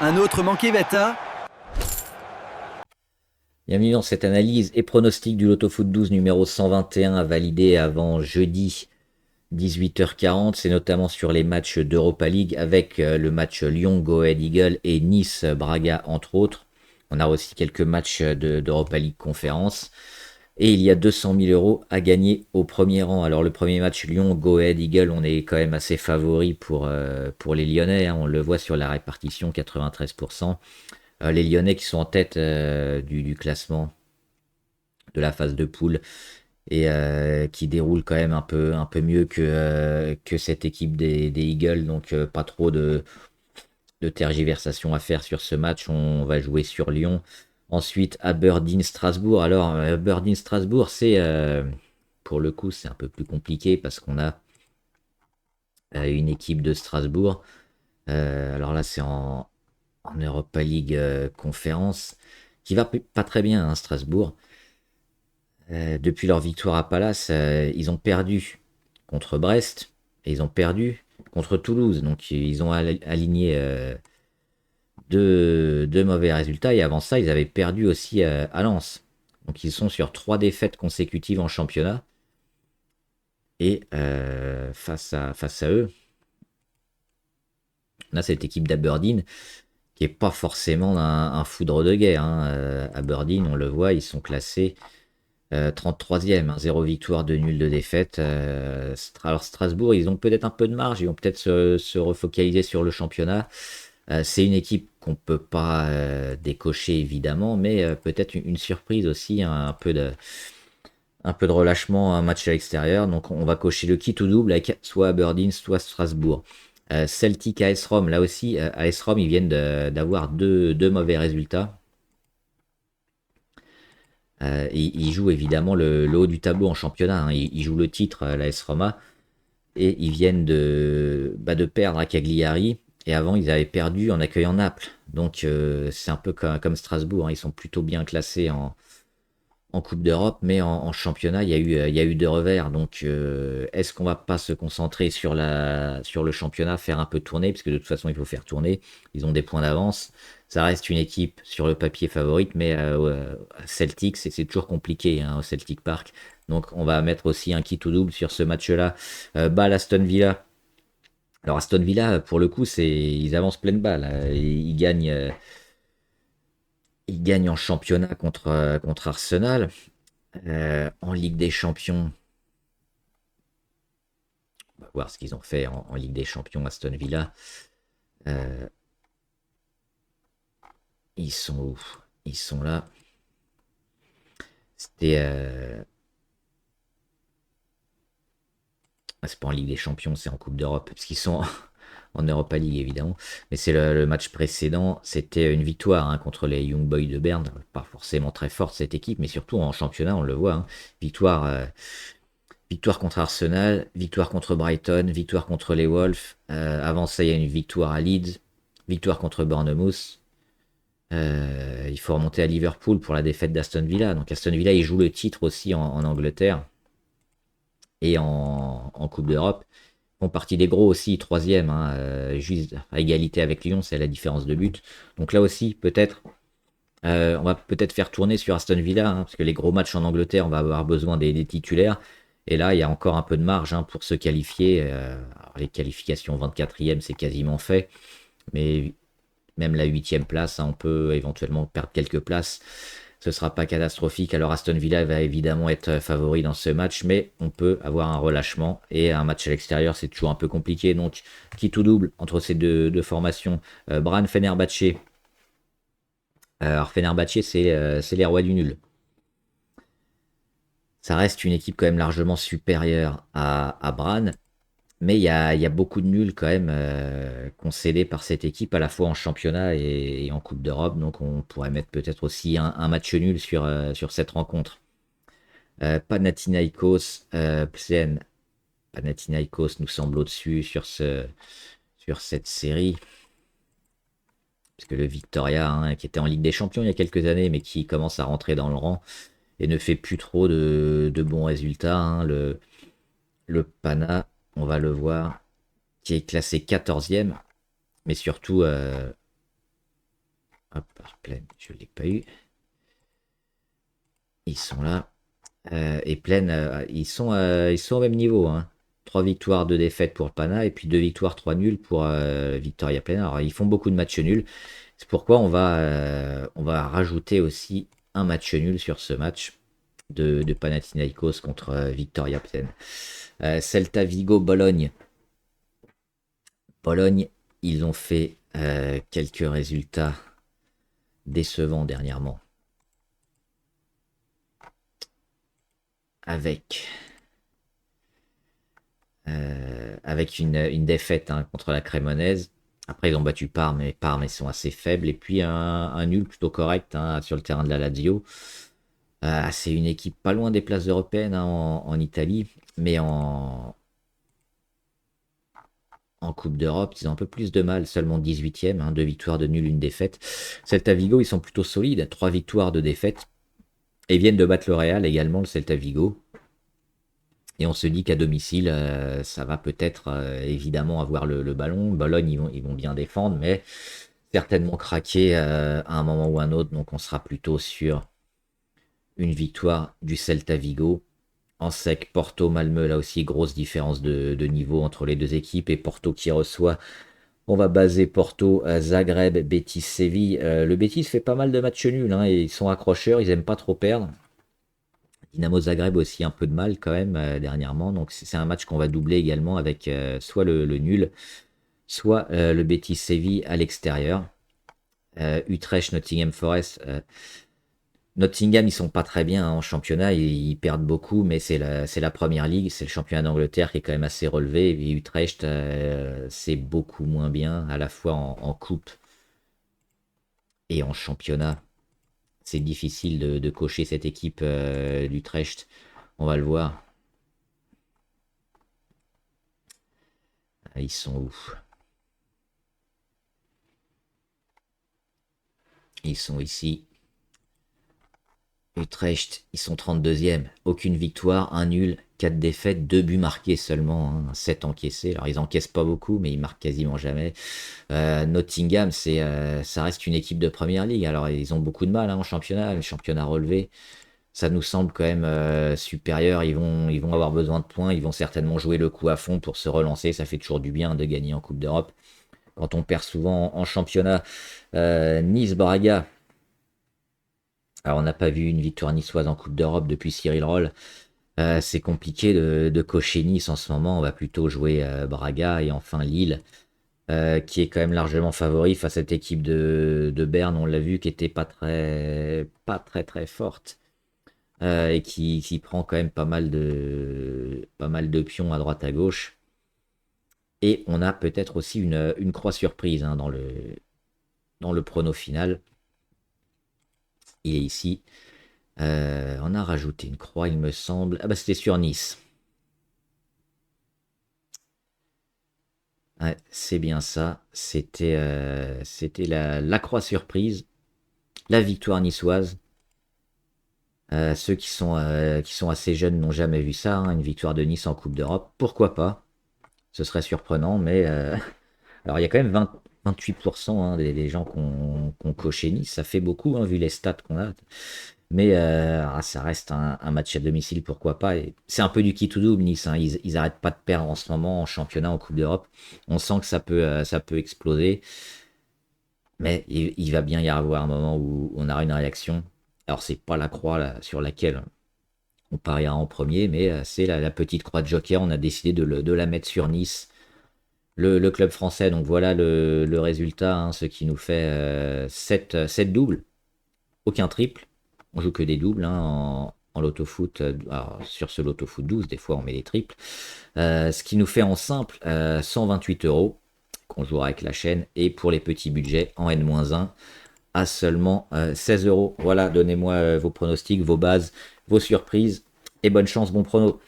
Un autre manqué, Beta. Bienvenue dans cette analyse et pronostic du Loto Foot 12 numéro 121 à valider avant jeudi 18h40. C'est notamment sur les matchs d'Europa League avec le match Lyon Go Ahead Eagle et Nice Braga entre autres. On a aussi quelques matchs d'Europa League conférence. Et il y a 200 000 euros à gagner au premier rang. Alors le premier match Lyon Go Ahead Eagle, on est quand même assez favori pour les Lyonnais, hein. On le voit sur la répartition, 93%. Les Lyonnais qui sont en tête du classement de la phase de poule et qui déroulent quand même un peu mieux que cette équipe des Eagles. Donc pas trop de tergiversation à faire sur ce match. On va jouer sur Lyon. Ensuite, Aberdeen-Strasbourg. Alors, Aberdeen-Strasbourg, pour le coup, c'est un peu plus compliqué parce qu'on a une équipe de Strasbourg. Alors là, c'est en Europa League conférence qui va pas très bien, hein, Strasbourg. Depuis leur victoire à Palace, ils ont perdu contre Brest et ils ont perdu contre Toulouse. Donc, ils ont aligné deux mauvais résultats. Et avant ça, ils avaient perdu aussi à Lens. Donc ils sont sur 3 défaites consécutives en championnat. Et face à eux, on a cette équipe d'Aberdeen qui est pas forcément un foudre de guerre, hein. Aberdeen, on le voit, ils sont classés 33e, hein, 0 victoire, 2 nuls, 2 défaites. Alors Strasbourg, ils ont peut-être un peu de marge, ils vont peut-être se refocaliser sur le championnat. C'est une équipe qu'on peut pas décocher évidemment, mais peut-être une surprise aussi, hein, un peu de relâchement, un match à l'extérieur. Donc on va cocher le kit ou double avec soit Aberdeen, soit Strasbourg. Celtic AS Rome, là aussi, AS Rome, ils viennent d'avoir deux mauvais résultats. Ils jouent évidemment le haut du tableau en championnat, hein. Ils jouent le titre, l'AS Roma, et ils viennent de perdre à Cagliari. Et avant, ils avaient perdu en accueillant Naples. Donc, c'est un peu comme Strasbourg, hein. Ils sont plutôt bien classés en Coupe d'Europe, mais en championnat, il y a eu deux revers. Donc, est-ce qu'on va pas se concentrer sur le championnat, faire un peu tourner, parce que de toute façon, il faut faire tourner. Ils ont des points d'avance. Ça reste une équipe sur le papier favorite, mais Celtic, c'est toujours compliqué, hein, au Celtic Park. Donc, on va mettre aussi un kit ou double sur ce match-là. Balle Aston Villa. Alors, Aston Villa, pour le coup, ils avancent pleine balle. Ils gagnent. Ils gagnent en championnat contre Arsenal. En Ligue des Champions, on va voir ce qu'ils ont fait en Ligue des Champions, Aston Villa. Euh, ils sont où? Ils sont là. C'était. C'est pas en Ligue des Champions, c'est en Coupe d'Europe, parce qu'ils sont en Europa League évidemment. Mais c'est le match précédent, c'était une victoire, hein, contre les Young Boys de Berne. Pas forcément très forte cette équipe, mais surtout en championnat, on le voit, hein. Victoire. Victoire contre Arsenal, victoire contre Brighton, victoire contre les Wolves. Avant ça, il y a une victoire à Leeds, victoire contre Bournemouth. Il faut remonter à Liverpool pour la défaite d'Aston Villa. Donc Aston Villa, il joue le titre aussi en Angleterre et en Coupe d'Europe. Ils font partie des gros aussi, troisième, hein, juste à égalité avec Lyon, c'est la différence de but. Donc là aussi, peut-être, on va peut-être faire tourner sur Aston Villa, hein, parce que les gros matchs en Angleterre, on va avoir besoin des titulaires. Et là, il y a encore un peu de marge, hein, pour se qualifier. Alors, les qualifications 24e, c'est quasiment fait. Mais même la 8e place, hein, on peut éventuellement perdre quelques places. Ce ne sera pas catastrophique. Alors Aston Villa va évidemment être favori dans ce match, mais on peut avoir un relâchement. Et un match à l'extérieur, c'est toujours un peu compliqué. Donc, qui tout double entre ces deux formations. Brann Fenerbahçe. Alors Fenerbahçe, c'est les rois du nul. Ça reste une équipe quand même largement supérieure à Brann. Mais il y a beaucoup de nuls quand même concédés par cette équipe, à la fois en championnat et en Coupe d'Europe. Donc on pourrait mettre peut-être aussi un match nul sur cette rencontre. Panathinaikos, Plzen. Panathinaikos nous semble au-dessus sur cette série. Parce que le Victoria, hein, qui était en Ligue des Champions il y a quelques années, mais qui commence à rentrer dans le rang et ne fait plus trop de bons résultats, hein. Le Pana, on va le voir, qui est classé 14e. Mais surtout, Hop, Plaine, je ne l'ai pas eu. Ils sont là. Et Plaine, ils sont au même niveau, hein. 3 victoires, 2 défaites pour le Pana, et puis 2 victoires, 3 nuls pour Victoria Plaine. Alors, ils font beaucoup de matchs nuls. C'est pourquoi on va rajouter aussi un match nul sur ce match de Panathinaikos contre Victoria Plaine. Celta Vigo, Bologne. Bologne, ils ont fait quelques résultats décevants dernièrement. Avec avec une défaite, hein, contre la Crémonaise. Après, ils ont battu Parme, mais Parme, ils sont assez faibles. Et puis, un nul plutôt correct, hein, sur le terrain de la Lazio. C'est une équipe pas loin des places européennes, hein, en Italie, mais en Coupe d'Europe, ils ont un peu plus de mal. Seulement 18e, hein, 2 victoires, de nul, une défaite. Celta Vigo, ils sont plutôt solides, 3 victoires, de défaites. Et viennent de battre le Real également, le Celta Vigo. Et on se dit qu'à domicile, ça va peut-être évidemment avoir le ballon. Bologne, ils vont bien défendre, mais certainement craquer à un moment ou un autre. Donc on sera plutôt sur une victoire du Celta Vigo. En sec, Porto, Malmö, là aussi, grosse différence de niveau entre les deux équipes. Et Porto qui reçoit, on va baser Porto, Zagreb, Betis, Séville. Le Betis fait pas mal de matchs nuls, hein, et ils sont accrocheurs, ils aiment pas trop perdre. Dynamo Zagreb aussi un peu de mal quand même dernièrement. Donc c'est un match qu'on va doubler également avec soit le nul, soit le Betis Séville à l'extérieur. Utrecht, Nottingham Forest. Nottingham, ils sont pas très bien, hein, en championnat, ils perdent beaucoup, mais c'est la première ligue, c'est le championnat d'Angleterre qui est quand même assez relevé. Et puis Utrecht, c'est beaucoup moins bien, à la fois en coupe et en championnat. C'est difficile de cocher cette équipe d'Utrecht. On va le voir. Ils sont où? Ils sont ici. Utrecht, ils sont 32e. Aucune victoire, un nul, 4 défaites, 2 buts marqués seulement, hein, 7 encaissés. Alors ils encaissent pas beaucoup, mais ils marquent quasiment jamais. Nottingham, ça reste une équipe de première ligue. Alors ils ont beaucoup de mal, hein, en championnat, le championnat relevé. Ça nous semble quand même supérieur. Ils vont avoir besoin de points. Ils vont certainement jouer le coup à fond pour se relancer. Ça fait toujours du bien de gagner en Coupe d'Europe. Quand on perd souvent en championnat, Nice-Braga. Alors, on n'a pas vu une victoire niçoise en Coupe d'Europe depuis Cyril Roll. C'est compliqué de cocher Nice en ce moment. On va plutôt jouer Braga et enfin Lille, qui est quand même largement favori face à cette équipe de Berne, on l'a vu, qui était pas très très forte, et qui prend quand même pas mal de pions à droite à gauche. Et on a peut-être aussi une croix surprise, hein, dans le prono final. Il est ici. On a rajouté une croix, il me semble. Ah bah c'était sur Nice. Ouais, c'est bien ça. C'était la croix surprise, la victoire niçoise. Ceux qui sont assez jeunes n'ont jamais vu ça, hein, une victoire de Nice en Coupe d'Europe. Pourquoi pas? Ce serait surprenant, mais alors il y a quand même 28%, hein, des gens qui ont coché Nice. Ça fait beaucoup, hein, vu les stats qu'on a. Mais ça reste un match à domicile, pourquoi pas. Et c'est un peu du qui tout double, Nice, hein. Ils arrêtent pas de perdre en ce moment en championnat, en Coupe d'Europe. On sent que ça peut exploser. Mais il va bien y avoir un moment où on aura une réaction. Alors, c'est pas la croix là, sur laquelle on pariera en premier, mais c'est la petite croix de Joker. On a décidé de la mettre sur Nice, le club français. Donc voilà le résultat, hein, ce qui nous fait 7 doubles, aucun triple. On joue que des doubles, hein, en loto-foot. Alors, sur ce loto-foot 12, des fois on met des triples. Ce qui nous fait en simple 128 euros qu'on jouera avec la chaîne. Et pour les petits budgets, en N-1 à seulement 16 euros. Voilà, donnez-moi vos pronostics, vos bases, vos surprises. Et bonne chance, bon prono.